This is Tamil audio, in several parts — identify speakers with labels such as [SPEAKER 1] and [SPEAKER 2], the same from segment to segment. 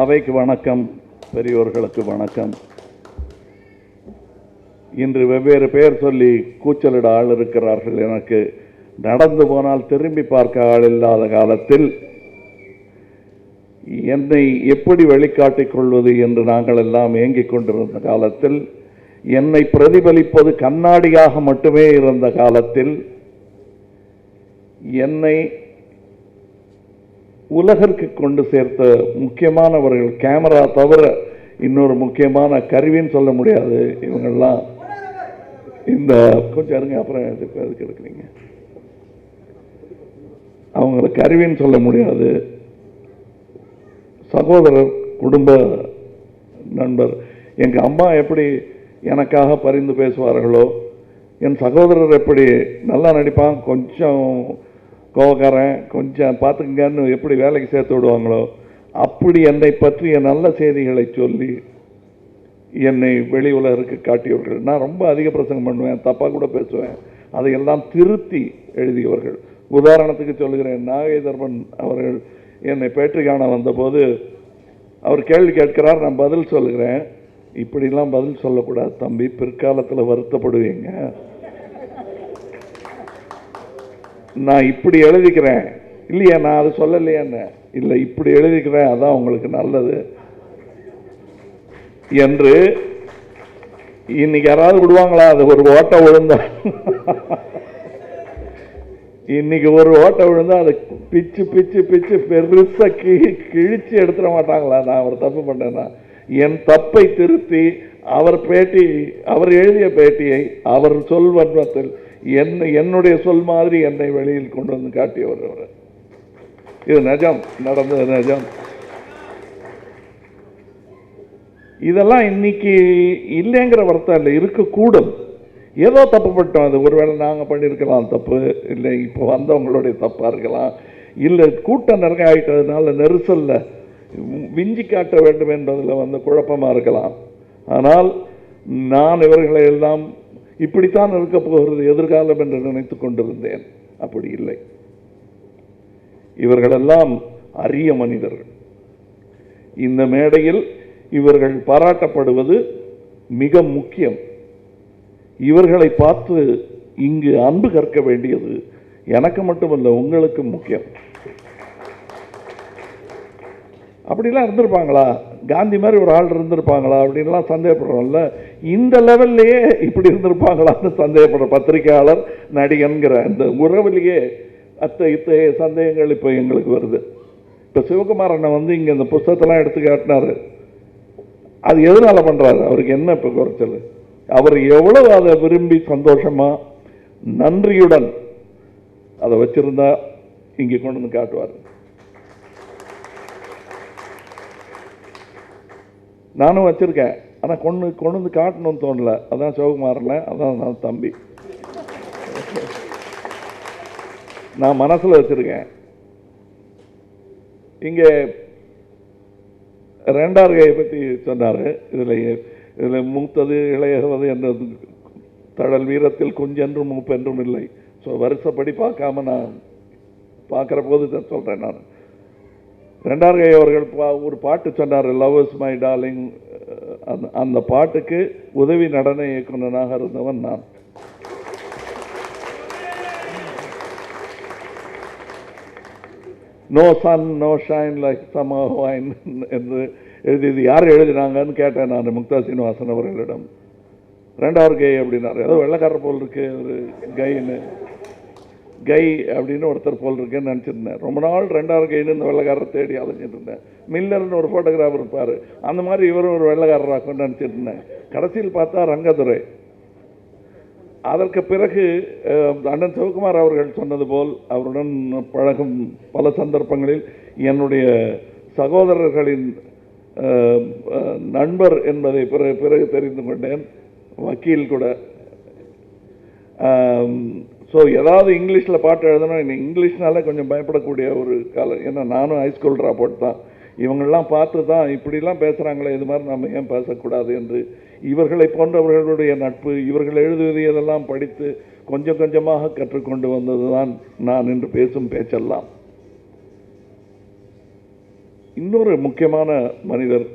[SPEAKER 1] அவைக்கு வணக்கம், பெரியோர்களுக்கு வணக்கம். இன்று வெவ்வேறு பெயர் சொல்லி கூச்சலிட ஆள் இருக்கிறார்கள். எனக்கு நடந்து போனால் திரும்பி பார்க்க ஆள் இல்லாத காலத்தில் என்னை எப்படி வெளிக்காட்டிக் கொள்வது என்று நாங்கள் எல்லாம் ஏங்கிக் கொண்டிருந்த காலத்தில், என்னை பிரதிபலிப்பது கண்ணாடியாக மட்டுமே இருந்த காலத்தில், என்னை உலகிற்கு கொண்டு சேர்த்த முக்கியமானவர்கள், கேமரா தவிர இன்னொரு முக்கியமான கருவின்னு சொல்ல முடியாது இவங்கெல்லாம். இந்த கொஞ்சம் இருங்க, அப்புறம் எதுக்கு எடுக்கிறீங்க, அவங்களை கருவின்னு சொல்ல முடியாது. சகோதரர், குடும்ப நண்பர். எங்கள் அம்மா எப்படி எனக்காக பரிந்து பேசுவார்களோ, என் சகோதரர் எப்படி நல்லா நடிப்பான், கொஞ்சம் கோவக்காரன், கொஞ்சம் பார்த்துக்கங்கன்னு எப்படி வேலைக்கு சேர்த்து விடுவாங்களோ, அப்படி என்னை பற்றிய நல்ல செய்திகளை சொல்லி என்னை வெளி உலகிற்கு காட்டியவர்கள். நான் ரொம்ப அதிக பிரசங்கம் பண்ணுவேன், தப்பாக கூட பேசுவேன், அதையெல்லாம் திருத்தி எழுதியவர்கள். உதாரணத்துக்கு சொல்லுகிறேன், நாகை தர்மன் அவர்கள் என்னை பேட்டி காண வந்தபோது அவர் கேள்வி கேட்கிறார், நான் பதில் சொல்லுகிறேன். இப்படிலாம் பதில் சொல்லக்கூடாது தம்பி, பிற்காலத்தில் வருத்தப்படுவீங்க, நான் இப்படி எழுதிக்கிறேன். இல்லையா, நான் அது சொல்லலையான்னு. இல்லை, இப்படி எழுதிக்கிறேன், அதான் உங்களுக்கு நல்லது என்று. இன்னைக்கு யாராவது விடுவாங்களா? அது ஒரு ஓட்டை விழுந்தா, இன்னைக்கு ஒரு ஓட்டை விழுந்தா அதை பிச்சு பிச்சு பிச்சு பெருசா கிழிச்சு எடுத்துட மாட்டாங்களா? நான் ஒரு தப்பு பண்ணேன்னா என் தப்பை திருத்தி அவர் எழுதிய பேட்டியை அவர் சொல் வன்மத்தில் என்னுடைய சொல் மாதிரி என்னை வெளியில் கொண்டு வந்து காட்டியவர் அவர். இது நிஜம், நடந்தது நிஜம். இதெல்லாம் இன்னைக்கு இல்லைங்கிற வருத்தம் இல்லை, இருக்கக்கூடும். ஏதோ தப்பு பட்டோம், அது ஒருவேளை நாங்கள் பண்ணியிருக்கலாம் தப்பு, இல்லை இப்போ வந்தவங்களுடைய தப்பாக இருக்கலாம், இல்லை கூட்டம் நிறைய ஆகிட்டதுனால நெரிசலில் விஞ்சி காட்ட வேண்டும் என்பதில் வந்து குழப்பமாக இருக்கலாம். ஆனால் நான் இவர்களை எல்லாம் இப்படித்தான் இருக்க போகிறது எதிர்காலம் என்று நினைத்து கொண்டிருந்தேன். அப்படி இல்லை. இவர்களெல்லாம் அரிய மனிதர்கள். இந்த மேடையில் இவர்கள் பாராட்டப்படுவது மிக முக்கியம். இவர்களை பார்த்து இங்கு அன்பு கற்க வேண்டியது எனக்கு மட்டுமல்ல, உங்களுக்கும் முக்கியம். அப்படிலாம் இருந்திருப்பாங்களா? காந்தி மாதிரி ஒரு ஆள் இருந்திருப்பாங்களா அப்படின்லாம் சந்தேகப்படுறோம்ல. இந்த லெவல்லையே இப்படி இருந்திருப்பாங்களான்னு சந்தேகப்படுற பத்திரிகையாளர், நடிகன்கிற இந்த உறவுலேயே இத்தகைய சந்தேகங்கள் இப்போ எங்களுக்கு வருது. இப்போ சிவகுமார் அண்ணன் வந்து இங்கே இந்த புஸ்தகத்தெல்லாம் எடுத்து காட்டினார். அது எதனால பண்ணுறாரு? அவருக்கு என்ன இப்போ குறைச்சல்? அவர் எவ்வளவு அதை விரும்பி சந்தோஷமா நன்றியுடன் அதை வச்சிருந்தா இங்கே கொண்டு வந்து காட்டுவார். நானும் வச்சிருக்கேன், ஆனால் கொண்டு வந்து காட்டணும்னு தோணல. அதான் சிவகுமாரில், அதான் நான் தம்பி, நான் மனசில் வச்சிருக்கேன். இங்கே ரெண்டார்கையை பற்றி சொன்னார். இதில் மூத்தது இளையவது என்றது தழல் வீரத்தில் கொஞ்சென்றும் மூப்பென்றும் இல்லை. ஸோ வருஷப்படி பார்க்காம நான் பார்க்குற போது தான் சொல்கிறேன். நான் ரெண்டார்கை அவர்கள் ஒரு பாட்டு சொன்னார், லவ் இஸ் மை டார்லிங். அந்த பாட்டுக்கு உதவி நடன இயக்குனராக இருந்தவன் நான். No sun no shine like summer wine என்று எழுதியது யார் எழுதினாங்கன்னு கேட்டேன் நான் முக்தா சீனிவாசன் அவர்களிடம். ரெண்டார்கை அப்படின்னாரு. ஏதோ வெள்ளைக்காரர் போல் இருக்கு ஒரு கை அப்படின்னு ஒருத்தர் போல் இருக்குன்னு நினச்சிருந்தேன். ரொம்ப நாள் ரெண்டார்கைன்னு இந்த வெள்ளைக்காரரை தேடி அலைஞ்சிட்டு இருந்தேன். மில்லர்னு ஒரு ஃபோட்டோகிராஃபர் இருப்பார், அந்த மாதிரி இவரும் ஒரு வெள்ளைக்காரராக நினச்சிட்டு இருந்தேன். கடைசியில் பார்த்தா ரங்கதுரை. அதற்கு பிறகு அண்ணன் சிவகுமார் அவர்கள் சொன்னது போல் அவருடன் பழகும் பல சந்தர்ப்பங்களில் என்னுடைய சகோதரர்களின் நண்பர் என்பதை பிறகு தெரிந்து கொண்டேன். வக்கீல் கூட. ஸோ ஏதாவது இங்கிலீஷில் பாட்டு எழுதணும், இங்கிலீஷ்னாலே கொஞ்சம் பயப்படக்கூடிய ஒரு காலம். ஏன்னா நானும் ஹைஸ்கூல் ட்ராப் அவுட் தான். இவங்கெல்லாம் பார்த்து தான் இப்படிலாம் பேசுகிறாங்களே, இது மாதிரி நம்ம ஏன் பேசக்கூடாது என்று இவர்களை போன்றவர்களுடைய நட்பு, இவர்கள் எழுதுவதையெல்லாம் படித்து கொஞ்சம் கொஞ்சமாக கற்றுக்கொண்டு வந்தது தான் நான் இன்று பேசும் பேச்செல்லாம். இன்னொரு முக்கியமான மனிதர்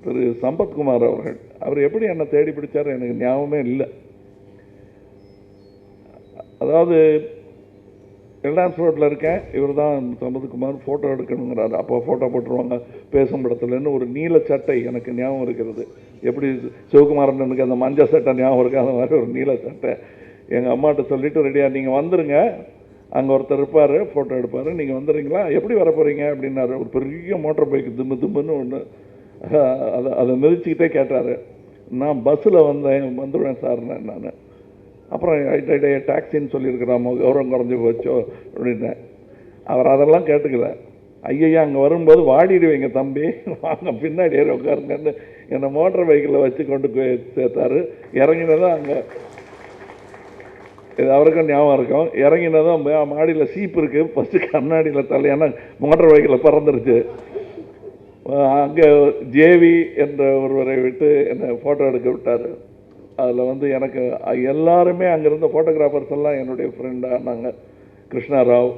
[SPEAKER 1] திரு சம்பத்குமார் அவர்கள். அவர் எப்படி என்னை தேடி பிடிச்சார் எனக்கு ஞாபகமே இல்லை. அதாவது எல்டான்ஸ் ரோட்டில் இருக்கேன், இவர் தான் சம்பத்குமார், ஃபோட்டோ எடுக்கணுங்கிறாரு. அப்போ ஃபோட்டோ போட்டுருவாங்க பேசும் படத்துலன்னு ஒரு நீல சட்டை எனக்கு ஞாபகம் இருக்கிறது. எப்படி சிவகுமாரனுக்கு அந்த மஞ்சள் சட்டை ஞாபகம் இருக்கு, அந்த மாதிரி ஒரு நீல சட்டை. எங்கள் அம்மாட்ட சொல்லிவிட்டு ரெடியாக நீங்கள் வந்துடுங்க, அங்கே ஒருத்தர் இருப்பார் ஃபோட்டோ எடுப்பார், நீங்கள் வந்துடுறீங்களா, எப்படி வர போகிறீங்க அப்படின்னாரு. ஒரு பெரிய மோட்டர் பைக்கு திம்முன்னு ஒன்று, அதை மிதிச்சுக்கிட்டே கேட்டார். நான் பஸ்ஸில் வந்துடுவேன் சார் நான். அப்புறம் டாக்ஸின்னு சொல்லியிருக்கிறாமோ, கௌரவம் குறைஞ்சி போச்சோ அப்படின்னேன். அவர் அதெல்லாம் கேட்டுக்கல. ஐயா அங்கே வரும்போது வாடிடுவீங்க தம்பி, வாங்க பின்னாடி ஏறி உட்காருங்கன்னு என்னை மோட்டர் பைக்கில் வச்சு கொண்டு போய் சேர்த்தாரு. இறங்கினதும் அங்கே இது அவருக்கும் ஞாபகம் இருக்கும். இறங்கினதும் மாடியில் சீப்பு இருக்குது, ஃபஸ்ட்டு கண்ணாடியில் தலை, ஏன்னா மோட்டர் பைக்கில் பறந்துருச்சு. அங்கே ஜேவி என்ற ஒருவரை விட்டு என்னை ஃபோட்டோ எடுக்க விட்டார். அதில் எனக்கு எல்லாருமே அங்கே இருந்த ஃபோட்டோகிராஃபர்ஸ் எல்லாம் என்னுடைய ஃப்ரெண்டாக நாங்கள், கிருஷ்ணாராவ்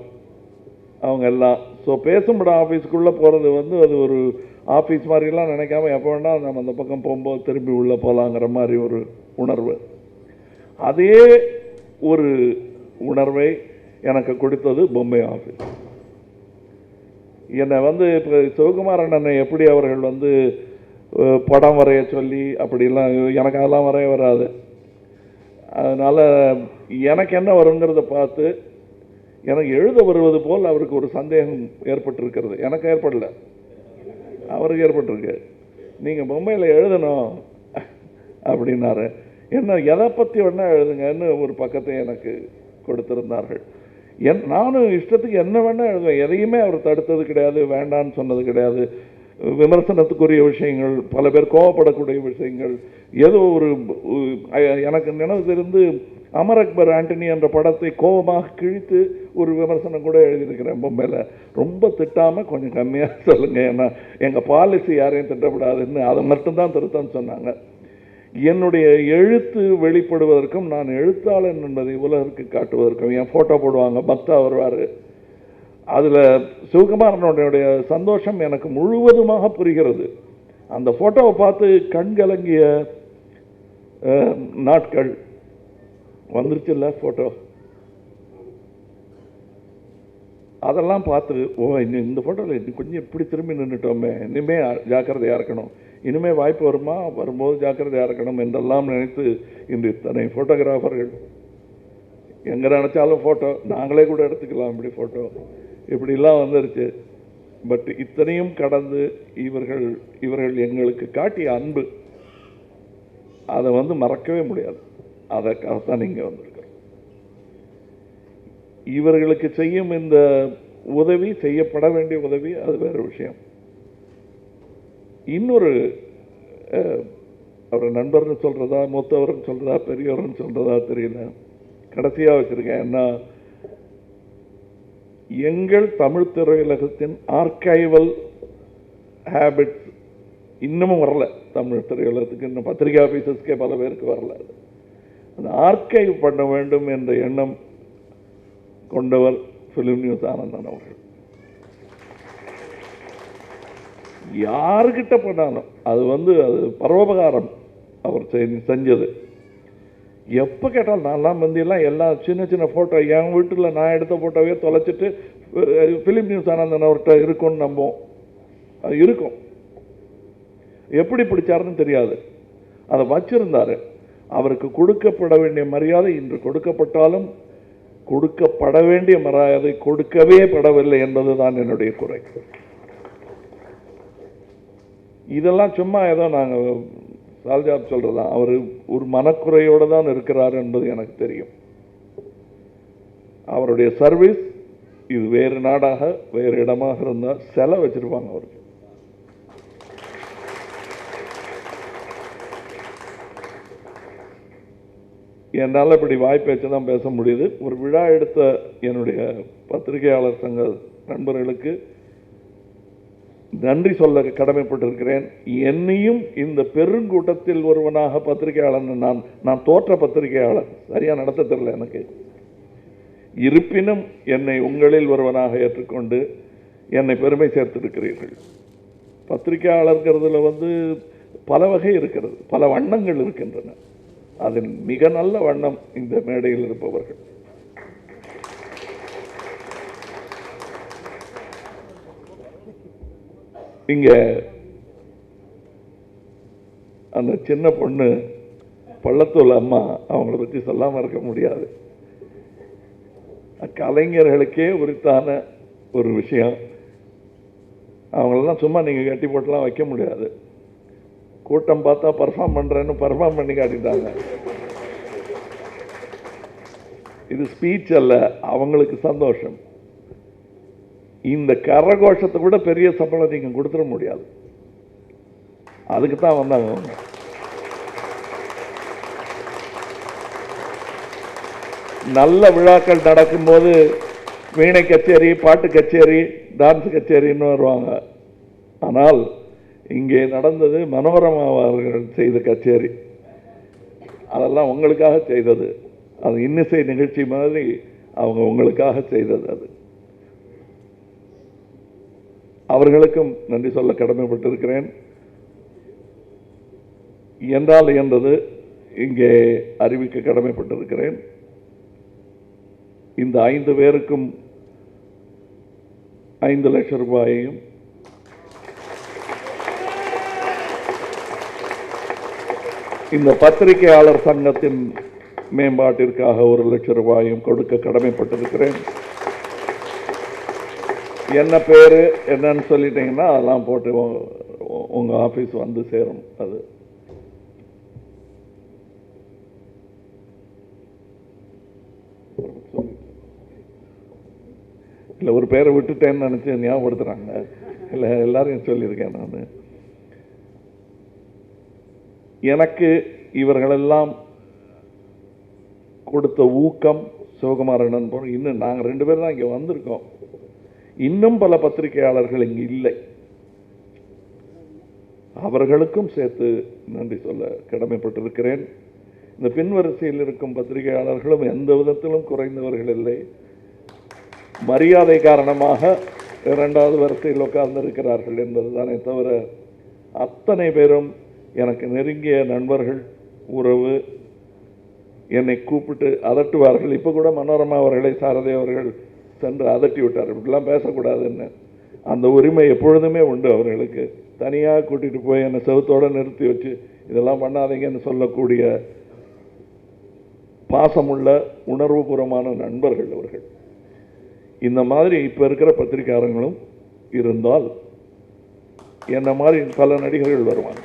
[SPEAKER 1] அவங்க எல்லாம். ஸோ பேசும்படம் ஆஃபீஸுக்குள்ளே போகிறது அது ஒரு ஆஃபீஸ் மாதிரிலாம் நினைக்காம எப்போ வேணால் நம்ம அந்த பக்கம் போகும்போது திரும்பி உள்ளே போகலாங்கிற மாதிரி ஒரு உணர்வு. அதே ஒரு உணர்வை எனக்கு கொடுத்தது பொம்மை ஆஃபீஸ். என்னை இப்போ சிவகுமாரன் அண்ணனை எப்படி அவர்கள் படம் வரைய சொல்லி அப்படிலாம், எனக்கு அதெல்லாம் வரைய வராது. அதனால் எனக்கு என்ன வருங்கிறத பார்த்து எனக்கு எழுத வருவது போல் அவருக்கு ஒரு சந்தேகம் ஏற்பட்டிருக்கிறது. எனக்கு ஏற்படலை, அவருக்கு ஏற்பட்டிருக்கு. நீங்கள் பொம்மையில் எழுதணும் அப்படின்னாரு. என்ன எதை பற்றி வேணால் எழுதுங்கன்னு ஒரு பக்கத்தை எனக்கு கொடுத்திருந்தார்கள். நானும் இஷ்டத்துக்கு என்ன வேணால் எழுதுவேன், எதையுமே அவர் தடுத்தது கிடையாது, வேண்டான்னு சொன்னது கிடையாது. விமர்சனத்துக்குரிய விஷயங்கள், பல பேர் கோவப்படக்கூடிய விஷயங்கள், ஏதோ ஒரு எனக்கு நினைவு தெரிந்து அமர் அக்பர் ஆண்டனி என்ற படத்தை கோபமாக கிழித்து ஒரு விமர்சனம் கூட எழுதியிருக்கிறேன் பொம்மையில். ரொம்ப திட்டாமல் கொஞ்சம் கம்மியாக சொல்லுங்கள், ஏன்னா எங்கள் பாலிசி யாரையும் திட்டப்படாதுன்னு அதை மட்டும்தான் திருத்தம் சொன்னாங்க. என்னுடைய எழுத்து வெளிப்படுவதற்கும் நான் எழுத்தாளன் என்பதை உலகிற்கு காட்டுவதற்கும் என் ஃபோட்டோ போடுவாங்க, பக்தா வருவார். அதில் சிவகுமாரனுடைய சந்தோஷம் எனக்கு முழுவதுமாக புரிகிறது. அந்த ஃபோட்டோவை பார்த்து கண்கலங்கிய நாட்கள் வந்துருச்சுல்ல ஃபோட்டோ, அதெல்லாம் பார்த்து இந்த ஃபோட்டோவில் கொஞ்சம் இப்படி திரும்பி நின்றுட்டோமே, இனிமேல் ஜாக்கிரதையாக இருக்கணும், இனிமேல் வாய்ப்பு வரும்போது ஜாக்கிரதையாக இருக்கணும் என்றெல்லாம் நினைத்து இன்று இத்தனை ஃபோட்டோகிராஃபர்கள் எங்கே நினச்சாலும் ஃபோட்டோ, நாங்களே கூட எடுத்துக்கலாம் இப்படி ஃபோட்டோ, இப்படிலாம் வந்துருச்சு. பட் இத்தனையும் கடந்து இவர்கள் எங்களுக்கு காட்டிய அன்பு, அதை மறக்கவே முடியாது. அதற்காகத்தான் நீங்கள் வந்திருக்கிறோம். இவர்களுக்கு செய்யும் இந்த உதவி, செய்யப்பட வேண்டிய உதவி, அது வேறு விஷயம். இன்னொரு அவர் நண்பர்னு சொல்கிறதா, மூத்தவர்னு சொல்கிறதா, பெரியவர்னு சொல்கிறதா தெரியல, கடைசியாக வச்சுருக்கேன். ஏன்னா எங்கள் தமிழ் திரையுலகத்தின் ஆர்கைவல் ஹேபிட்ஸ் இன்னமும் வரல. தமிழ் திரையுலகத்துக்கு இன்னும் பத்திரிகை ஆஃபீஸர்ஸ்க்கே பல பேருக்கு வரல. அந்த ஆர்கைவ் பண்ண வேண்டும் என்ற எண்ணம் கொண்டவர் ஃபிலிம் நியூஸ் ஆனந்தன் அவர்கள். யாருக்கிட்ட பண்ணாலும் அது அது பரோபகாரம் அவர் செஞ்சது. எப்போ கேட்டாலும் நான்லாம் முந்தியெல்லாம் எல்லாம் சின்ன சின்ன ஃபோட்டோ என் வீட்டில் நான் எடுத்த ஃபோட்டோவே தொலைச்சிட்டு ஃபிலிம் நியூஸ் ஆனந்தன் அவர்கிட்ட இருக்கும்னு நம்புவோம். அது இருக்கும், எப்படி பிடிச்சாருன்னு தெரியாது, அதை வச்சிருந்தார். அவருக்கு கொடுக்கப்பட வேண்டிய மரியாதை இன்று கொடுக்கப்பட்டாலும் கொடுக்கப்பட வேண்டிய மரியாதை கொடுக்கவே படவில்லை என்பது தான் என்னுடைய குறை. இதெல்லாம் சும்மா ஏதோ நாங்கள் சால்ஜாப் சொல்கிறதா, அவர் ஒரு மனக்குறையோடு தான் இருக்கிறார் என்பது எனக்கு தெரியும். அவருடைய சர்வீஸ் இது வேறு நாடாக வேறு இடமாக இருந்தால் செலவு வச்சிருப்பாங்க அவருக்கு. என்னால் இப்படி வாய்ப்பு வச்சு தான் பேச முடியுது. ஒரு விழா எடுத்த என்னுடைய பத்திரிகையாளர் சங்க நண்பர்களுக்கு நன்றி சொல்ல கடமைப்பட்டிருக்கிறேன். என்னையும் இந்த பெருங்கூட்டத்தில் ஒருவனாக பத்திரிகையாளர், நான் தோற்ற பத்திரிகையாளர், சரியாக நடத்த தெரியல எனக்கு. இருப்பினும் என்னை உங்களில் ஒருவனாக ஏற்றுக்கொண்டு என்னை பெருமை சேர்த்திருக்கிறீர்கள். பத்திரிகையாளர்கிறதுல பல வகை இருக்கிறது, பல வண்ணங்கள் இருக்கின்றன. அதில் மிக நல்ல வண்ணம் இந்த மேடையில் இருப்பவர்கள். இங்க அந்த சின்ன பொண்ணு பள்ளத்தூள் அம்மா, அவங்கள பற்றி சொல்லாம இருக்க முடியாது. கலைஞர்களுக்கே உரித்தான ஒரு விஷயம். அவங்களெல்லாம் சும்மா நீங்க கட்டி போட்டுலாம் வைக்க முடியாது. கூட்டம் பார்த்தா பர்ஃபார்ம் பண்றேன்னு பர்ஃபார்ம் பண்ணி காட்டிட்டாங்க. இது ஸ்பீச் அல்ல, அவங்களுக்கு சந்தோஷம். இந்த கரகோஷத்தை கூட பெரிய சம்பளம் நீங்க கொடுத்துட முடியாது. அதுக்கு தான் வந்தாங்க. நல்ல விழாக்கள் நடக்கும்போது வீணை கச்சேரி, பாட்டு கச்சேரி, டான்ஸ் கச்சேரின்னு வருவாங்க. ஆனால் இங்கே நடந்தது மனோரமா அவர்கள் செய்த கச்சேரி. அதெல்லாம் உங்களுக்காக செய்தது. அது இன்னிசை நிகழ்ச்சி மாதிரி அவங்க உங்களுக்காக செய்தது. அது அவர்களுக்கும் நன்றி சொல்ல கடமைப்பட்டிருக்கிறேன். என்றால் என்றது இங்கே அறிவிக்க கடமைப்பட்டிருக்கிறேன். இந்த 5 பேருக்கும் 5 லட்சம் ரூபாயையும், இந்த பத்திரிகையாளர் சங்கத்தின் மேம்பாட்டிற்காக 1 லட்சம் ரூபாயும் கொடுக்க கடமைப்பட்டிருக்கிறேன். என்ன பேரு என்னன்னு சொல்லிட்டீங்கன்னா அதெல்லாம் போட்டு உங்க ஆபீஸ் வந்து சேரும். அது இல்லை, ஒரு பேரை விட்டுட்டேன்னு நினைச்சு ஞாபகப்படுத்துறாங்க. இல்லை, எல்லாரையும் சொல்லியிருக்கேன் நான். எனக்கு இவர்களெல்லாம் கொடுத்த ஊக்கம், சிவகுமாரன் போன, இன்னும் நாங்கள் 2 பேர் தான் இங்கே வந்திருக்கோம். இன்னும் பல பத்திரிகையாளர்கள் இங்கு இல்லை. அவர்களுக்கும் சேர்த்து நன்றி சொல்ல கடமைப்பட்டிருக்கிறேன். இந்த பின்வரிசையில் இருக்கும் பத்திரிகையாளர்களும் எந்த விதத்திலும் குறைந்தவர்கள் இல்லை. மரியாதை காரணமாக 2வது வரிசையில் உட்கார்ந்திருக்கிறார்கள் என்பதுதானே தவிர அத்தனை பேரும் எனக்கு நெருங்கிய நண்பர்கள், உறவு. என்னை கூப்பிட்டு அதட்டுவார்கள். இப்போ கூட மனோரமா அவர்களை சாரதி அவர்கள் சென்று அதட்டி விட்டார், இப்படிலாம் பேசக்கூடாதுன்னு. அந்த உரிமை எப்பொழுதுமே உண்டு அவர்களுக்கு. தனியாக கூட்டிகிட்டு போய் என்னை செவத்தோடு நிறுத்தி வச்சு இதெல்லாம் பண்ணாதீங்கன்னு சொல்லக்கூடிய பாசமுள்ள உணர்வுபூர்வமான நண்பர்கள் அவர்கள். இந்த மாதிரி இப்போ இருக்கிற பத்திரிகையாளர்களும் இருந்தால் என்ன மாதிரி பல நடிகர்கள் வருவாங்க.